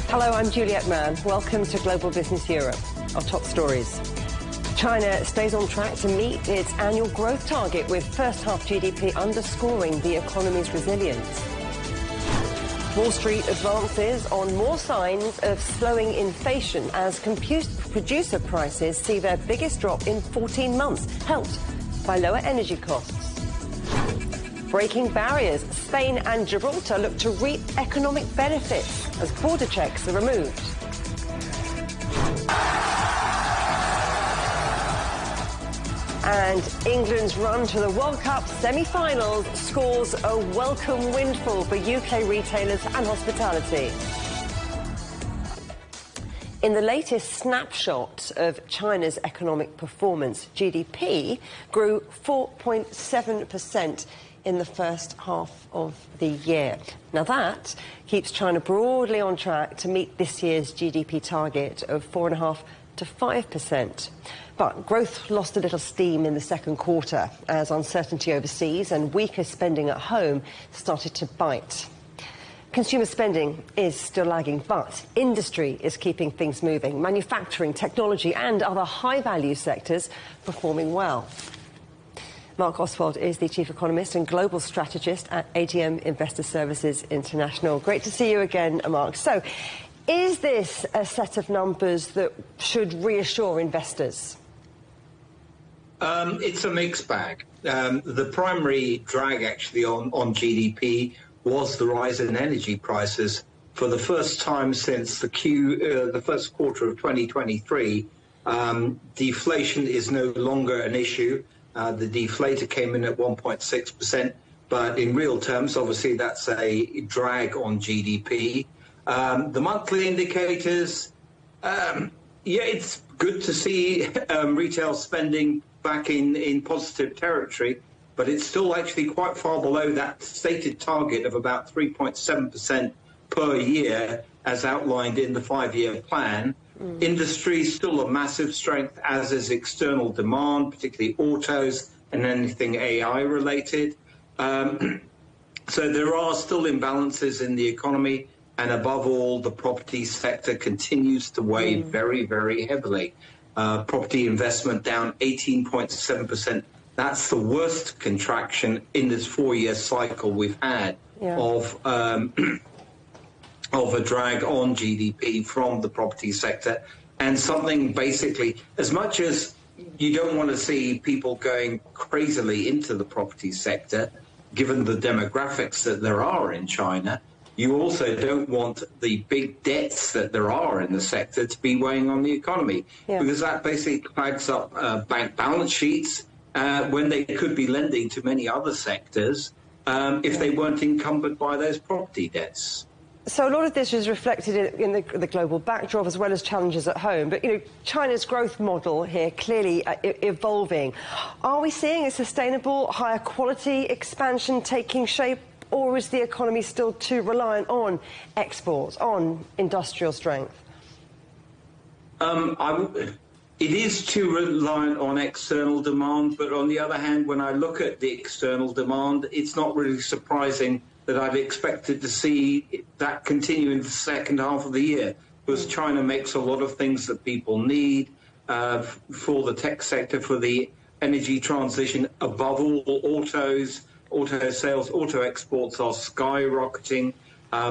Hello, I'm Juliette Mann. Welcome to Global Business Europe. Our top stories. China stays on track to meet its annual growth target, with first-half GDP underscoring the economy's resilience. Wall Street advances on more signs of slowing inflation as producer prices see their biggest drop in 14 months, helped by lower energy costs. Breaking barriers, Spain and Gibraltar look to reap economic benefits as border checks are removed. And England's run to the World Cup semi-finals scores a welcome windfall for UK retailers and hospitality. In the latest snapshot of China's economic performance, GDP grew 4.7% in the first half of the year. Now that keeps China broadly on track to meet this year's GDP target of 4.5% to 5%. But growth lost a little steam in the second quarter as uncertainty overseas and weaker spending at home started to bite. Consumer spending is still lagging, but industry is keeping things moving. Manufacturing, technology and other high-value sectors performing well. Mark Oswald is the Chief Economist and Global Strategist at ADM Investor Services International. Great to see you again, Mark. So, is this a set of numbers that should reassure investors? It's a mixed bag. The primary drag, actually, on GDP was the rise in energy prices. For the first time since the first quarter of 2023, deflation is no longer an issue. The deflator came in at 1.6%, but in real terms, obviously, that's a drag on GDP. The monthly indicators, it's good to see retail spending back in positive territory, but it's still actually quite far below that stated target of about 3.7% per year as outlined in the 5-year plan. Industry is still a massive strength, as is external demand, particularly autos and anything AI related. So there are still imbalances in the economy, and above all, the property sector continues to weigh very, very heavily. Property investment down 18.7%. That's the worst contraction in this 4-year cycle we've had of a drag on GDP from the property sector. And something basically, as much as you don't want to see people going crazily into the property sector, given the demographics that there are in China, you also don't want the big debts that there are in the sector to be weighing on the economy, because that basically clogs up bank balance sheets when they could be lending to many other sectors if they weren't encumbered by those property debts. So a lot of this is reflected in the global backdrop as well as challenges at home. But, China's growth model here clearly evolving. Are we seeing a sustainable, higher quality expansion taking shape, or is the economy still too reliant on exports, on industrial strength? It is too reliant on external demand, but on the other hand, when I look at the external demand, it's not really surprising that I've expected to see that continue in the second half of the year, because China makes a lot of things that people need for the tech sector, for the energy transition. Above all, auto sales, auto exports are skyrocketing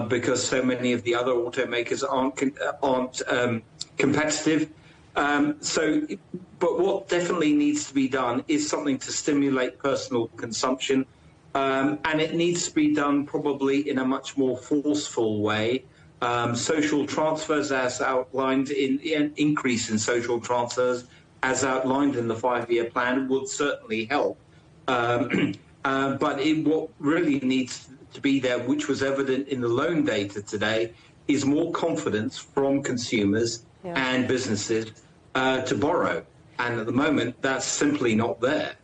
because so many of the other automakers aren't competitive. But what definitely needs to be done is something to stimulate personal consumption. And it needs to be done probably in a much more forceful way. Social transfers, as outlined in an increase in social transfers, as outlined in the 5-year plan, would certainly help. But what really needs to be there, which was evident in the loan data today, is more confidence from consumers and businesses to borrow. And at the moment, that's simply not there.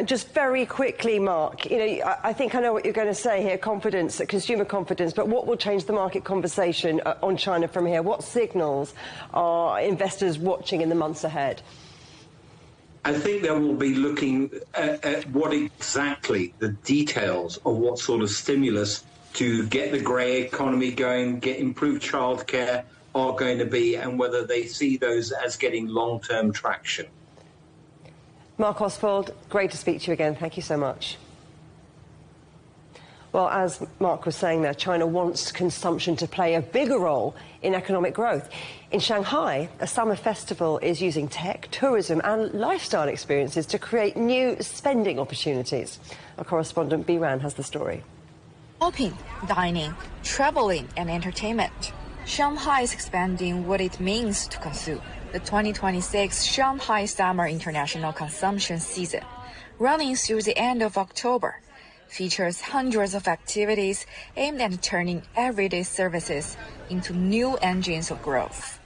Just very quickly, Mark, I think I know what you're going to say here, confidence, consumer confidence, but what will change the market conversation on China from here? What signals are investors watching in the months ahead? I think they will be looking at what exactly the details of what sort of stimulus to get the grey economy going, get improved childcare are going to be, and whether they see those as getting long-term traction. Mark Oswald, great to speak to you again. Thank you so much. Well, as Mark was saying there, China wants consumption to play a bigger role in economic growth. In Shanghai, a summer festival is using tech, tourism and lifestyle experiences to create new spending opportunities. Our correspondent Biran has the story. Shopping, dining, traveling and entertainment. Shanghai is expanding what it means to consume. The 2026 Shanghai Summer International Consumption Season, running through the end of October, features hundreds of activities aimed at turning everyday services into new engines of growth.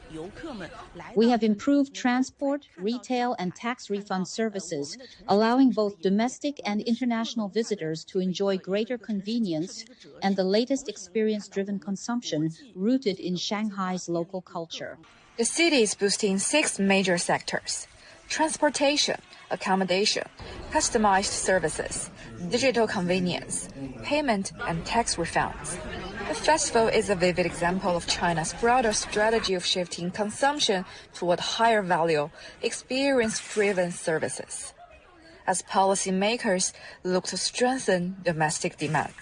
We have improved transport, retail, and tax refund services, allowing both domestic and international visitors to enjoy greater convenience and the latest experience-driven consumption rooted in Shanghai's local culture. The city is boosting 6 major sectors: transportation, accommodation, customized services, digital convenience, payment, and tax refunds. The festival is a vivid example of China's broader strategy of shifting consumption toward higher value, experience-driven services, as policymakers look to strengthen domestic demand.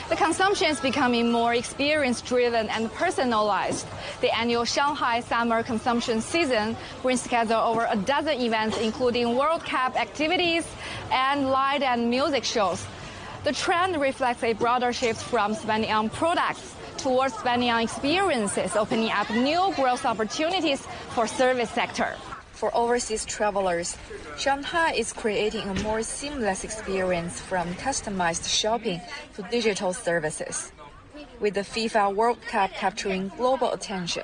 The consumption is becoming more experience-driven and personalized. The annual Shanghai Summer Consumption Season brings together over a dozen events, including World Cup activities and light and music shows. The trend reflects a broader shift from spending on products towards spending on experiences, opening up new growth opportunities for service sector. For overseas travelers, Shanghai is creating a more seamless experience from customized shopping to digital services. With the FIFA World Cup capturing global attention,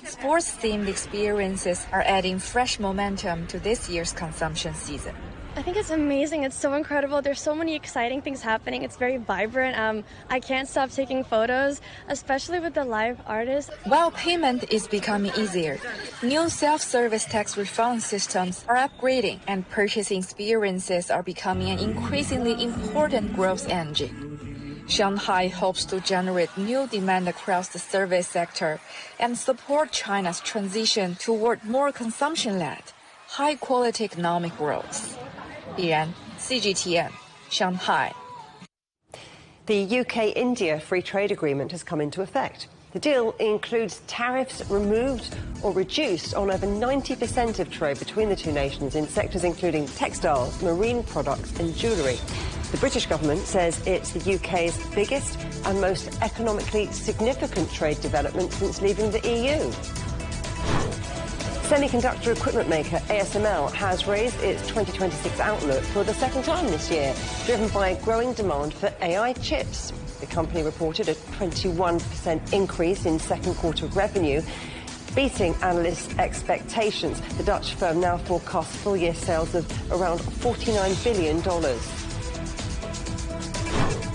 sports-themed experiences are adding fresh momentum to this year's consumption season. I think it's amazing. It's so incredible. There's so many exciting things happening. It's very vibrant. I can't stop taking photos, especially with the live artists. While payment is becoming easier, new self-service tax refund systems are upgrading and purchasing experiences are becoming an increasingly important growth engine. Shanghai hopes to generate new demand across the service sector and support China's transition toward more consumption-led, high-quality economic growth. Biran, CGTN, Shanghai. The UK-India Free Trade Agreement has come into effect. The deal includes tariffs removed or reduced on over 90% of trade between the two nations in sectors including textiles, marine products and jewellery. The British government says it's the UK's biggest and most economically significant trade development since leaving the EU. Semiconductor equipment maker ASML has raised its 2026 outlook for the second time this year, driven by growing demand for AI chips. The company reported a 21% increase in second quarter revenue, beating analysts' expectations. The Dutch firm now forecasts full-year sales of around $49 billion.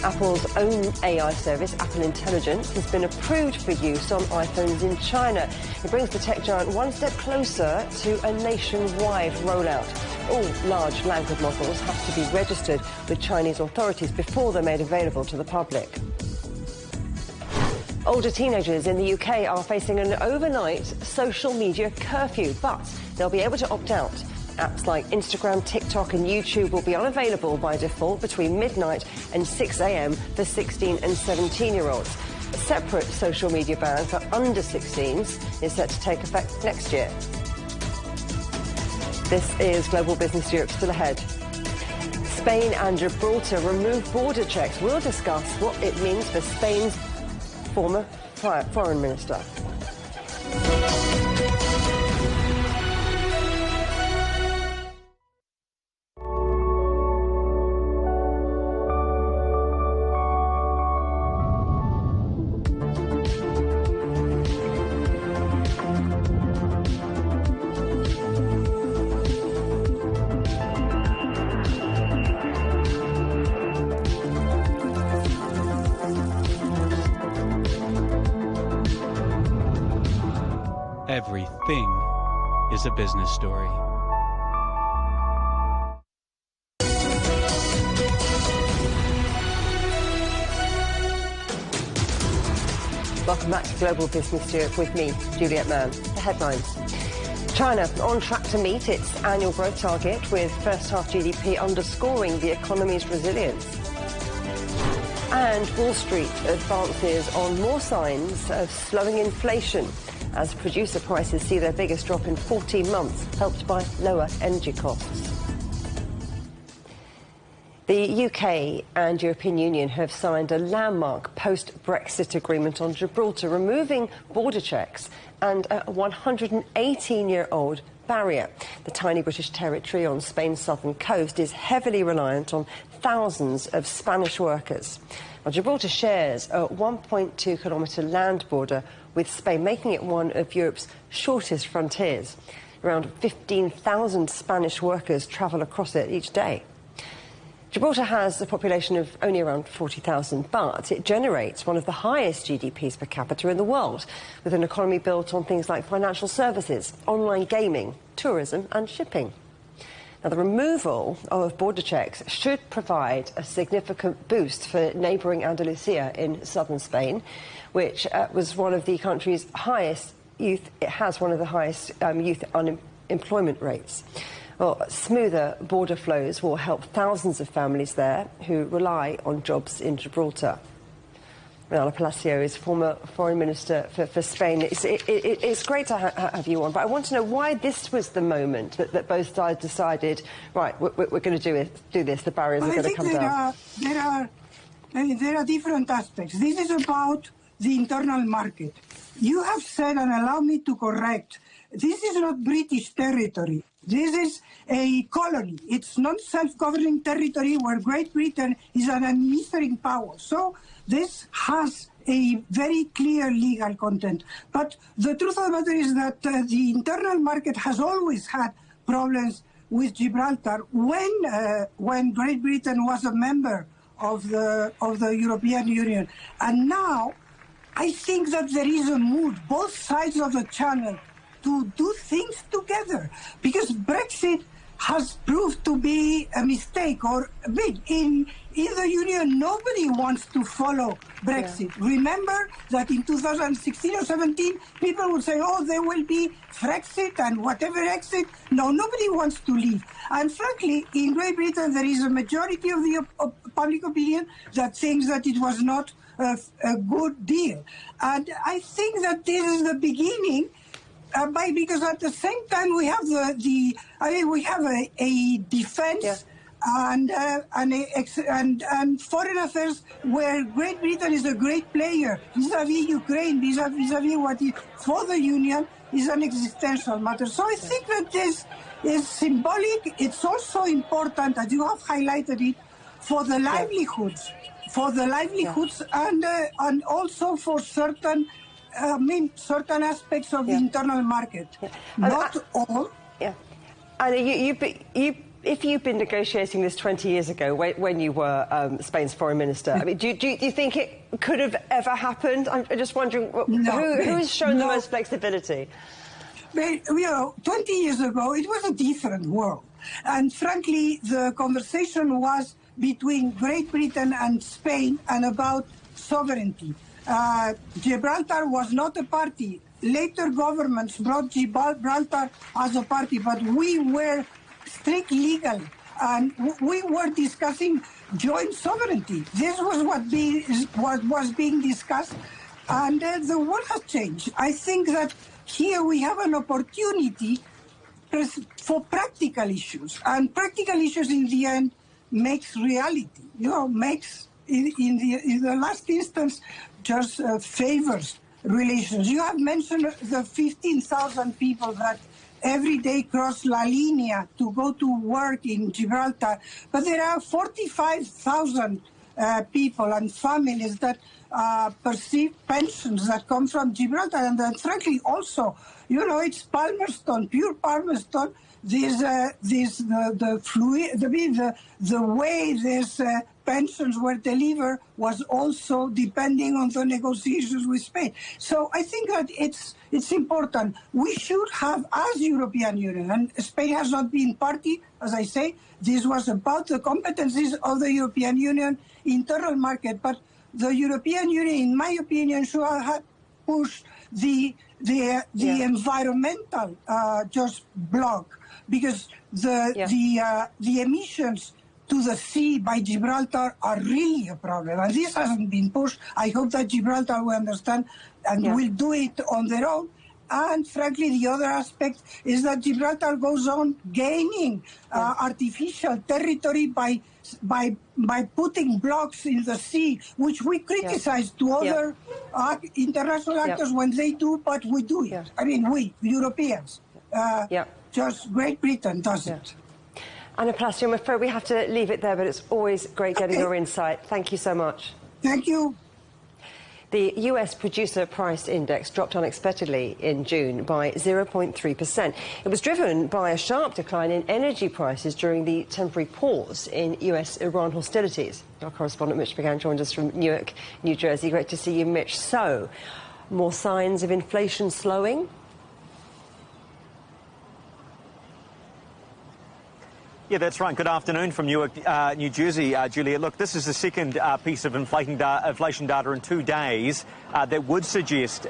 Apple's own AI service, Apple Intelligence, has been approved for use on iPhones in China. It brings the tech giant one step closer to a nationwide rollout. All large language models have to be registered with Chinese authorities before they're made available to the public. Older teenagers in the UK are facing an overnight social media curfew, but they'll be able to opt out. Apps like Instagram, TikTok and YouTube will be unavailable by default between midnight and 6 a.m. for 16 and 17-year-olds. A separate social media ban for under 16s is set to take effect next year. This is Global Business Europe, still ahead. Spain and Gibraltar remove border checks. We'll discuss what it means for Spain's former foreign minister. Everything is a business story. Welcome back to Global Business Europe with me, Juliet Mann. The headlines. China on track to meet its annual growth target, with first-half GDP underscoring the economy's resilience. And Wall Street advances on more signs of slowing inflation as producer prices see their biggest drop in 14 months, helped by lower energy costs. The UK and European Union have signed a landmark post-Brexit agreement on Gibraltar, removing border checks and a 118-year-old barrier. The tiny British territory on Spain's southern coast is heavily reliant on thousands of Spanish workers. Now, Gibraltar shares a 1.2-kilometre land border with Spain, making it one of Europe's shortest frontiers. Around 15,000 Spanish workers travel across it each day. Gibraltar has a population of only around 40,000, but it generates one of the highest GDPs per capita in the world, with an economy built on things like financial services, online gaming, tourism and shipping. Now, the removal of border checks should provide a significant boost for neighbouring Andalusia in southern Spain, which was one of the country's highest youth. It has one of the highest youth unemployment rates. Well, smoother border flows will help thousands of families there who rely on jobs in Gibraltar. Manuela Palacio is former foreign minister for Spain. It's great to have you on, but I want to know why this was the moment that both sides decided, right, we're going to do this, the barriers are going to come down. There are different aspects. This is about the internal market. You have said, and allow me to correct, this is not British territory. This is a colony. It's not self-governing territory where Great Britain is an administering power. So this has a very clear legal content. But the truth of the matter is that the internal market has always had problems with Gibraltar when Great Britain was a member of the European Union. And now I think that there is a mood, both sides of the channel, to do things together, because Brexit has proved to be a mistake or big. In the Union, nobody wants to follow Brexit. Yeah. Remember that in 2016 or 17, people would say, oh, there will be Frexit and whatever exit. No, nobody wants to leave. And frankly, in Great Britain, there is a majority of the public opinion that thinks that it was not a good deal. And I think that this is the beginning. Because at the same time we have we have a defense, yeah, and foreign affairs where Great Britain is a great player vis-à-vis Ukraine, vis-à-vis what is for the Union is an existential matter. So I think that this is symbolic. It's also important, as you have highlighted it, for the livelihoods, yeah, and also for certain aspects of the internal market. Yeah. Not all. Yeah. And if you've been negotiating this 20 years ago, when you were Spain's foreign minister, I mean, do you think it could have ever happened? I'm just wondering, who has shown the most flexibility? But, 20 years ago, it was a different world. And frankly, the conversation was between Great Britain and Spain and about sovereignty. Gibraltar was not a party. Later governments brought Gibraltar as a party, but we were strict legal, and we were discussing joint sovereignty. This was what was being discussed, and the world has changed. I think that here we have an opportunity for practical issues, and practical issues in the end makes reality. Makes in the last instance just favors relations. You have mentioned the 15,000 people that every day cross La Linea to go to work in Gibraltar, but there are 45,000 people and families that perceive pensions that come from Gibraltar, and then frankly also, it's Palmerston, pure Palmerston. The way these pensions were delivered was also depending on the negotiations with Spain. So I think that it's important. We should have, as European Union, and Spain has not been party, as I say, this was about the competencies of the European Union internal market, but the European Union, in my opinion, should have had push the environmental just block, because the emissions to the sea by Gibraltar are really a problem, and this hasn't been pushed. I hope that Gibraltar will understand and will do it on their own. And frankly, the other aspect is that Gibraltar goes on gaining artificial territory by putting blocks in the sea, which we criticize to other international actors when they do, but we do it. I mean, we, Europeans. Just Great Britain doesn't. Anna Palacio, I'm afraid we have to leave it there, but it's always great getting your insight. Thank you so much. Thank you. The US Producer Price Index dropped unexpectedly in June by 0.3%. It was driven by a sharp decline in energy prices during the temporary pause in US-Iran hostilities. Our correspondent Mitch Began joined us from Newark, New Jersey. Great to see you, Mitch. So, more signs of inflation slowing? Yeah, that's right. Good afternoon from Newark, New Jersey, Juliet. Look, this is the second piece of inflation data in 2 days that would suggest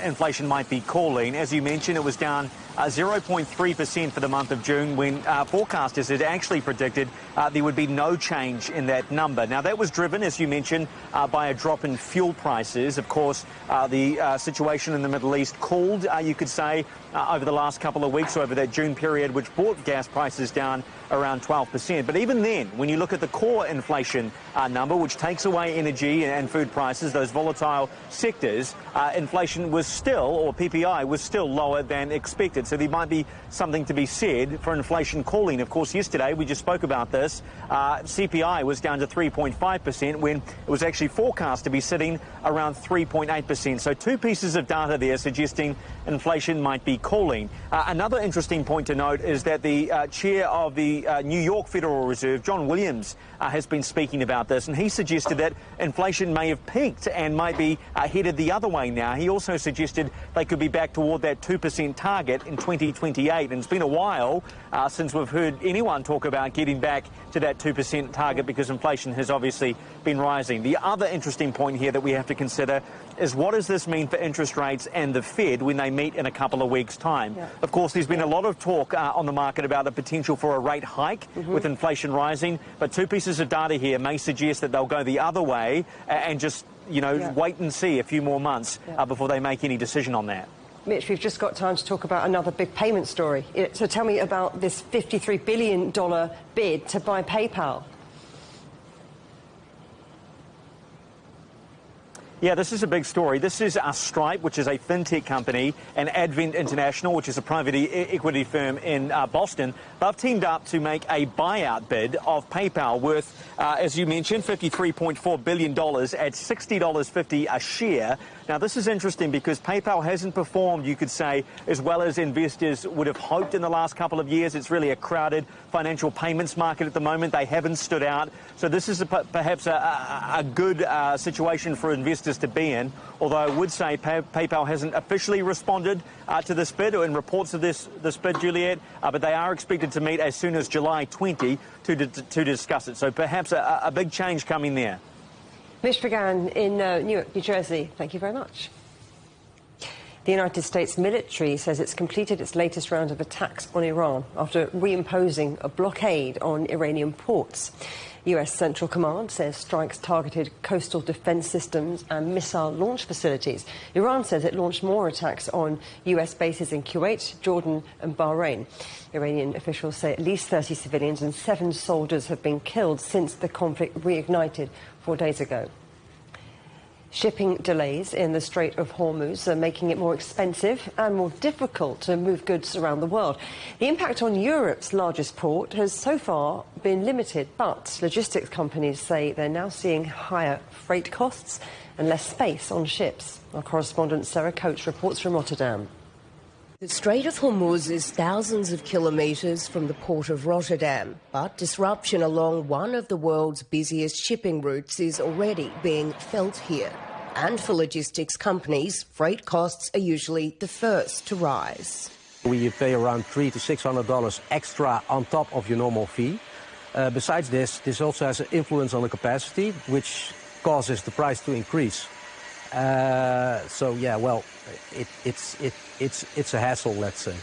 inflation might be cooling. As you mentioned, it was down 0.3% for the month of June, when forecasters had actually predicted there would be no change in that number. Now, that was driven, as you mentioned, by a drop in fuel prices. Of course, the situation in the Middle East cooled, you could say, over the last couple of weeks, over that June period, which brought gas prices down around 12%. But even then, when you look at the core inflation number, which takes away energy and food prices, those volatile sectors, inflation was still, or PPI was still lower than expected. So there might be something to be said for inflation cooling. Of course, yesterday, we just spoke about this, CPI was down to 3.5% when it was actually forecast to be sitting around 3.8%. So 2 pieces of data there suggesting inflation might be cooling. Another interesting point to note is that the chair of the New York Federal Reserve, John Williams, has been speaking about this, and he suggested that inflation may have peaked and might be headed the other way now. He also suggested they could be back toward that 2% target in 2028, and it's been a while since we've heard anyone talk about getting back to that 2% target, because inflation has obviously been rising. The other interesting point here that we have to consider is, what does this mean for interest rates and the Fed when they meet in a couple of weeks' time? Of course, there's been a lot of talk on the market about the potential for a rate hike with inflation rising, but 2 pieces of data here may suggest that they'll go the other way and just, wait and see a few more months before they make any decision on that. Mitch, we've just got time to talk about another big payment story. So tell me about this $53 billion bid to buy PayPal. Yeah, this is a big story. This is Stripe, which is a fintech company, and Advent International, which is a private equity firm in Boston. They've teamed up to make a buyout bid of PayPal worth, as you mentioned, $53.4 billion at $60.50 a share. Now, this is interesting because PayPal hasn't performed, you could say, as well as investors would have hoped in the last couple of years. It's really a crowded financial payments market at the moment. They haven't stood out. So this is perhaps a good situation for investors to be in, although I would say PayPal hasn't officially responded to this bid or in reports of this bid, Juliet, but they are expected to meet as soon as July 20 to discuss it. So perhaps a big change coming there. Mitch Began in Newark, New Jersey, thank you very much. The United States military says it's completed its latest round of attacks on Iran after reimposing a blockade on Iranian ports. US Central Command says strikes targeted coastal defense systems and missile launch facilities. Iran says it launched more attacks on US bases in Kuwait, Jordan and Bahrain. Iranian officials say at least 30 civilians and 7 soldiers have been killed since the conflict reignited 4 days ago. Shipping delays in the Strait of Hormuz are making it more expensive and more difficult to move goods around the world. The impact on Europe's largest port has so far been limited, but logistics companies say they're now seeing higher freight costs and less space on ships. Our correspondent Sarah Coates reports from Rotterdam. The Strait of Hormuz is thousands of kilometres from the port of Rotterdam, but disruption along one of the world's busiest shipping routes is already being felt here. And for logistics companies, freight costs are usually the first to rise. We pay around $300 to $600 extra on top of your normal fee. Besides this also has an influence on the capacity, which causes the price to increase. So yeah, well, it's a hassle, let's say.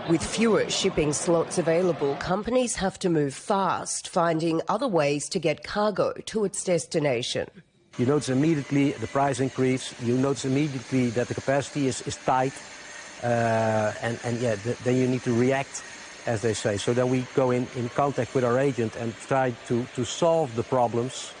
With fewer shipping slots available, companies have to move fast, finding other ways to get cargo to its destination. You notice immediately the price increase. You notice immediately that the capacity is tight. Then you need to react, as they say. So then we go in contact with our agent and try to solve the problems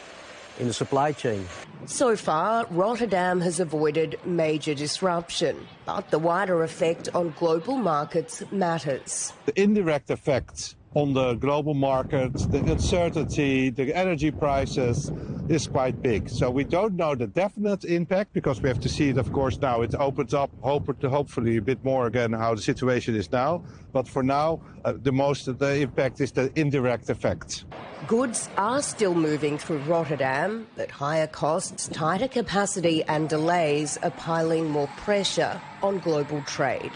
in the supply chain. So far, Rotterdam has avoided major disruption, but the wider effect on global markets matters. The indirect effects on the global markets, the uncertainty, the energy prices is quite big. So we don't know the definite impact because we have to see it, of course, now. It opens up hopefully a bit more again how the situation is now. But for now, the impact is the indirect effects. Goods are still moving through Rotterdam, but higher costs, tighter capacity and delays are piling more pressure on global trade.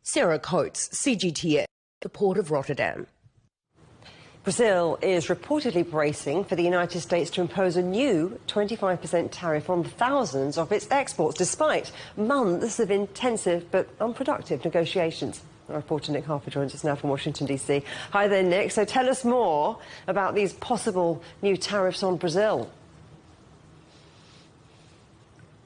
Sarah Coates, CGTN, the Port of Rotterdam. Brazil is reportedly bracing for the United States to impose a new 25% tariff on thousands of its exports, despite months of intensive but unproductive negotiations. Our reporter Nick Harper joins us now from Washington, D.C. Hi there, Nick. So tell us more about these possible new tariffs on Brazil.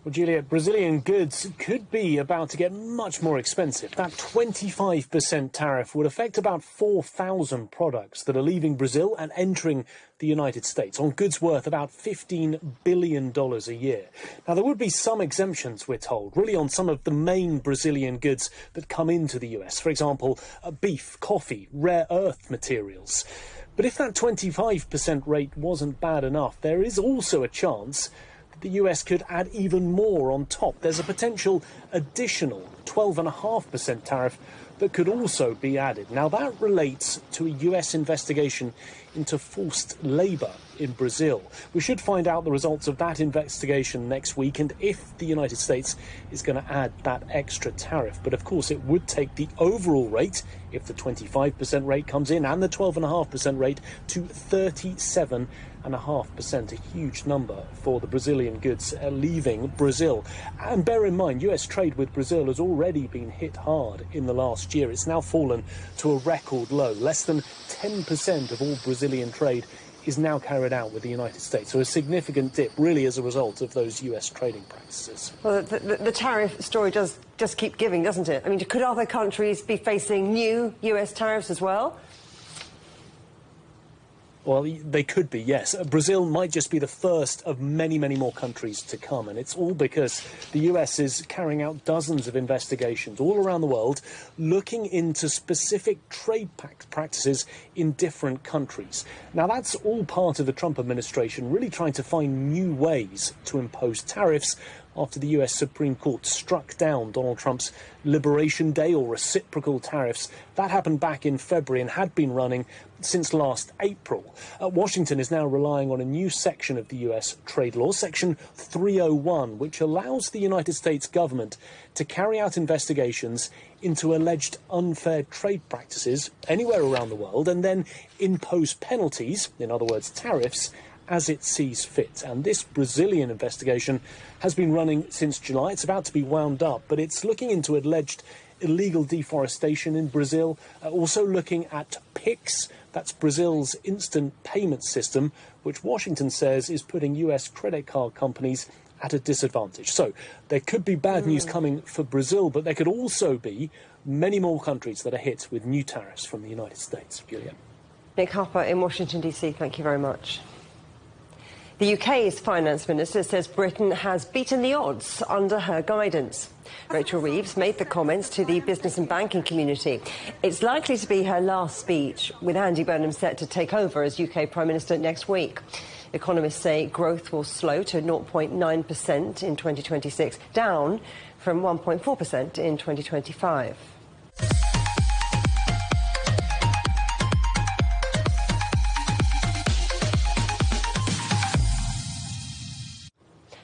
Well, Juliet, Brazilian goods could be about to get much more expensive. That 25% tariff would affect about 4,000 products that are leaving Brazil and entering the United States on goods worth about $15 billion a year. Now, there would be some exemptions, we're told, really on some of the main Brazilian goods that come into the US. For example, beef, coffee, rare earth materials. But if that 25% rate wasn't bad enough, there is also a chance the US could add even more on top. There's a potential additional 12.5% tariff that could also be added. Now, that relates to a US investigation into forced labour in Brazil. We should find out the results of that investigation next week and if the United States is going to add that extra tariff. But of course, it would take the overall rate, if the 25% rate comes in, and the 12.5% rate to 37.5%, a huge number for the Brazilian goods leaving Brazil. And bear in mind, US trade with Brazil has already been hit hard in the last year. It's now fallen to a record low. Less than 10% of all Brazilian trade is now carried out with the United States. So a significant dip, really, as a result of those US trading practices. Well, the tariff story does just keep giving, doesn't it? I mean, could other countries be facing new US tariffs as well? Well, they could be, yes. Brazil might just be the first of many, many more countries to come. And it's all because the US is carrying out dozens of investigations all around the world looking into specific trade practices in different countries. Now, that's all part of the Trump administration really trying to find new ways to impose tariffs after the US Supreme Court struck down Donald Trump's Liberation Day or reciprocal tariffs. That happened back in February and had been running since last April. Washington is now relying on a new section of the US trade law, Section 301, which allows the United States government to carry out investigations into alleged unfair trade practices anywhere around the world and then impose penalties, in other words, tariffs, as it sees fit. And this Brazilian investigation has been running since July. It's about to be wound up, but it's looking into alleged illegal deforestation in Brazil, also looking at PIX, that's Brazil's instant payment system, which Washington says is putting US credit card companies at a disadvantage. So there could be bad news coming for Brazil, but there could also be many more countries that are hit with new tariffs from the United States. Julia. Nick Harper in Washington, D.C., thank you very much. The UK's finance minister says Britain has beaten the odds under her guidance. Rachel Reeves made the comments to the business and banking community. It's likely to be her last speech, with Andy Burnham set to take over as UK Prime Minister next week. Economists say growth will slow to 0.9% in 2026, down from 1.4% in 2025.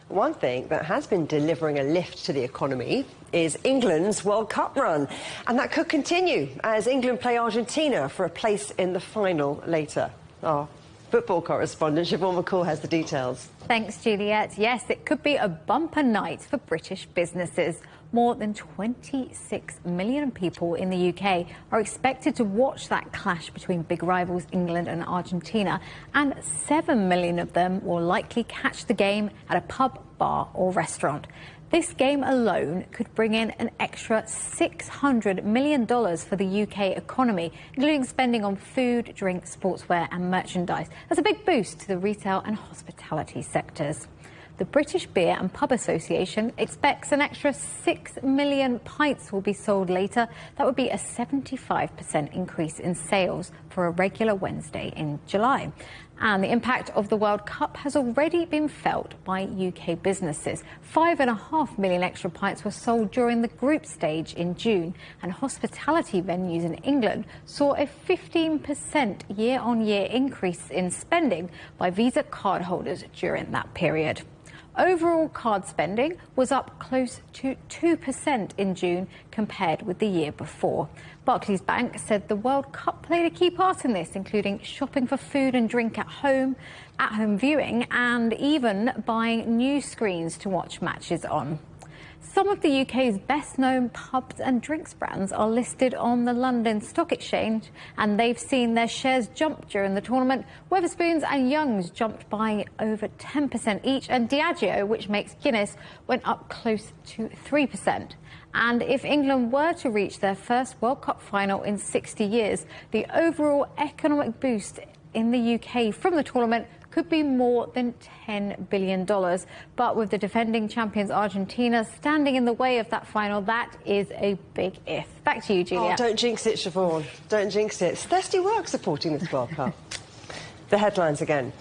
One thing that has been delivering a lift to the economy is England's World Cup run. And that could continue as England play Argentina for a place in the final later. Our Football correspondent Siobhan McCall has the details. Thanks, Juliet. Yes, it could be a bumper night for British businesses. More than 26 million people in the UK are expected to watch that clash between big rivals England and Argentina, and 7 million of them will likely catch the game at a pub, bar or restaurant. This game alone could bring in an extra $600 million for the UK economy, including spending on food, drink, sportswear and merchandise. That's a big boost to the retail and hospitality sectors. The British Beer and Pub Association expects an extra 6 million pints will be sold later. That would be a 75% increase in sales for a regular Wednesday in July. And the impact of the World Cup has already been felt by UK businesses. 5.5 million extra pints were sold during the group stage in June, and hospitality venues in England saw a 15% year-on-year increase in spending by Visa cardholders during that period. Overall card spending was up close to 2% in June compared with the year before. Barclays Bank said the World Cup played a key part in this, including shopping for food and drink at home viewing, and even buying new screens to watch matches on. Some of the UK's best-known pubs and drinks brands are listed on the London Stock Exchange, and they've seen their shares jump during the tournament. Wetherspoons and Young's jumped by over 10% each, and Diageo, which makes Guinness, went up close to 3%. And if England were to reach their first World Cup final in 60 years, the overall economic boost in the UK from the tournament could be more than $10 billion. But with the defending champions Argentina standing in the way of that final, that is a big if. Back to you, Julia. Oh, don't jinx it, Siobhan. Don't jinx it. It's thirsty work supporting this World Cup. The headlines again.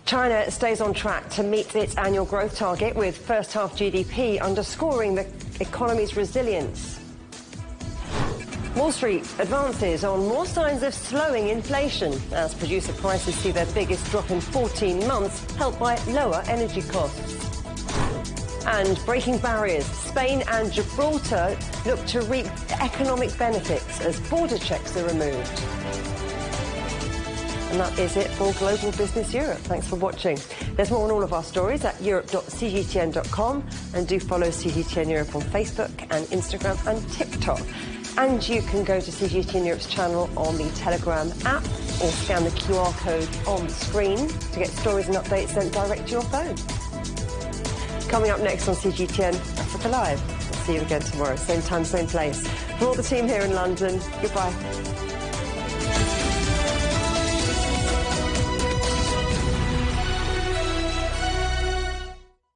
China stays on track to meet its annual growth target, with first-half GDP underscoring the economy's resilience. Wall Street advances on more signs of slowing inflation as producer prices see their biggest drop in 14 months, helped by lower energy costs. And breaking barriers, Spain and Gibraltar look to reap economic benefits as border checks are removed. And that is it for Global Business Europe. Thanks for watching. There's more on all of our stories at europe.cgtn.com, and do follow CGTN Europe on Facebook and Instagram and TikTok. And you can go to CGTN Europe's channel on the Telegram app or scan the QR code on the screen to get stories and updates sent direct to your phone. Coming up next on CGTN Africa Live. I'll see you again tomorrow, same time, same place. For all the team here in London, goodbye.